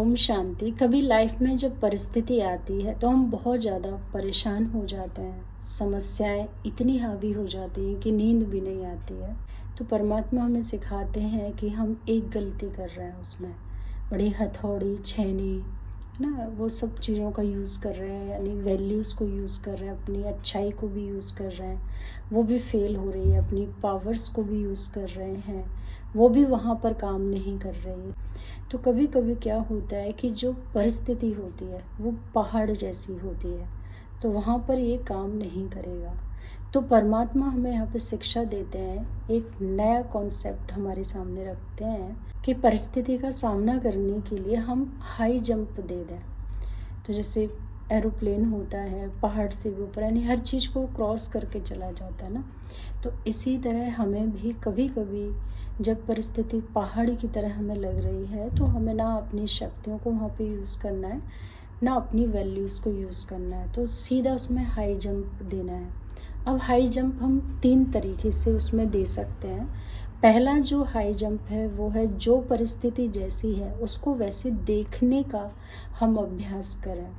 ओम शांति। कभी लाइफ में जब परिस्थिति आती है तो हम बहुत ज़्यादा परेशान हो जाते हैं, समस्याएं इतनी हावी हो जाती हैं कि नींद भी नहीं आती है। तो परमात्मा हमें सिखाते हैं कि हम एक गलती कर रहे हैं, उसमें बड़ी हथौड़ी छेनी है ना, वो सब चीज़ों का यूज़ कर रहे हैं, यानी वैल्यूज़ को यूज़ कर रहे हैं, अपनी अच्छाई को भी यूज़ कर रहे हैं, वो भी फेल हो रही है, अपनी पावर्स को भी यूज़ कर रहे हैं, वो भी वहाँ पर काम नहीं कर रही है। तो कभी कभी क्या होता है कि जो परिस्थिति होती है वो पहाड़ जैसी होती है, तो वहाँ पर ये काम नहीं करेगा। तो परमात्मा हमें यहाँ पे शिक्षा देते हैं, एक नया कॉन्सेप्ट हमारे सामने रखते हैं कि परिस्थिति का सामना करने के लिए हम हाई जंप दे दें। तो जैसे एरोप्लेन होता है, पहाड़ से भी ऊपर, यानी हर चीज़ को क्रॉस करके चला जाता है ना। तो इसी तरह हमें भी कभी कभी जब परिस्थिति पहाड़ी की तरह हमें लग रही है तो हमें ना अपनी शक्तियों को वहाँ पे यूज़ करना है, ना अपनी वैल्यूज़ को यूज़ करना है, तो सीधा उसमें हाई जंप देना है। अब हाई जंप हम 3 तरीके से उसमें दे सकते हैं। पहला जो हाई जंप है वो है जो परिस्थिति जैसी है उसको वैसे देखने का हम अभ्यास करें।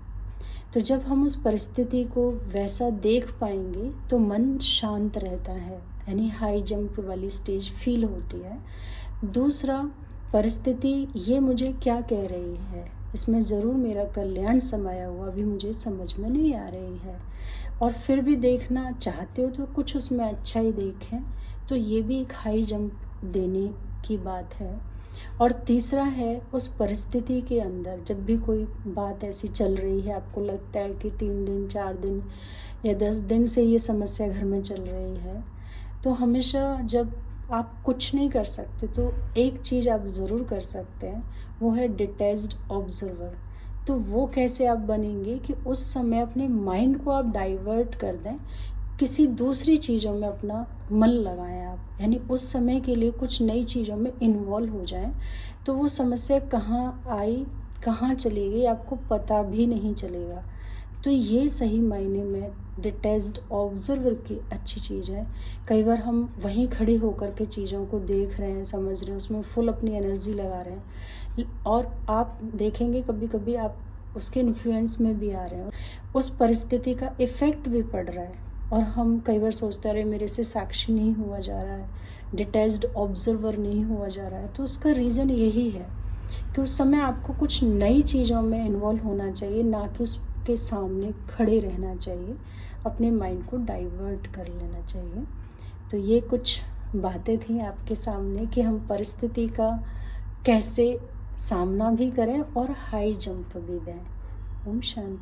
तो जब हम उस परिस्थिति को वैसा देख पाएंगे तो मन शांत रहता है, यानी हाई जंप वाली स्टेज फील होती है। दूसरा, परिस्थिति ये मुझे क्या कह रही है, इसमें ज़रूर मेरा कल्याण समाया हुआ अभी मुझे समझ में नहीं आ रही है, और फिर भी देखना चाहते हो तो कुछ उसमें अच्छा ही देखें, तो ये भी एक हाई जंप देने की बात है। और तीसरा है, उस परिस्थिति के अंदर जब भी कोई बात ऐसी चल रही है, आपको लगता है कि 3 दिन 4 दिन या 10 दिन से ये समस्या घर में चल रही है, तो हमेशा जब आप कुछ नहीं कर सकते तो एक चीज़ आप ज़रूर कर सकते हैं, वो है डिटैच्ड ऑब्जर्वर। तो वो कैसे आप बनेंगे कि उस समय अपने माइंड को आप डाइवर्ट कर दें, किसी दूसरी चीज़ों में अपना मन लगाएं आप, यानी उस समय के लिए कुछ नई चीज़ों में इन्वॉल्व हो जाएं, तो वो समस्या कहाँ आई कहाँ चली गई आपको पता भी नहीं चलेगा। तो ये सही मायने में डिटैच्ड ऑब्जर्वर की अच्छी चीज़ है। कई बार हम वहीं खड़े होकर के चीज़ों को देख रहे हैं, समझ रहे हैं, उसमें फुल अपनी एनर्जी लगा रहे हैं, और आप देखेंगे कभी कभी आप उसके इन्फ्लुएंस में भी आ रहे हैं, उस परिस्थिति का इफ़ेक्ट भी पड़ रहा है, और हम कई बार सोचते रहे मेरे से साक्षी नहीं हुआ जा रहा है, डिटैच्ड ऑब्जर्वर नहीं हुआ जा रहा है। तो उसका रीज़न यही है कि उस समय आपको कुछ नई चीज़ों में इन्वॉल्व होना चाहिए, ना कि उसके सामने खड़े रहना चाहिए, अपने माइंड को डाइवर्ट कर लेना चाहिए। तो ये कुछ बातें थी आपके सामने कि हम परिस्थिति का कैसे सामना भी करें और हाई जंप भी दें। ओम शांति।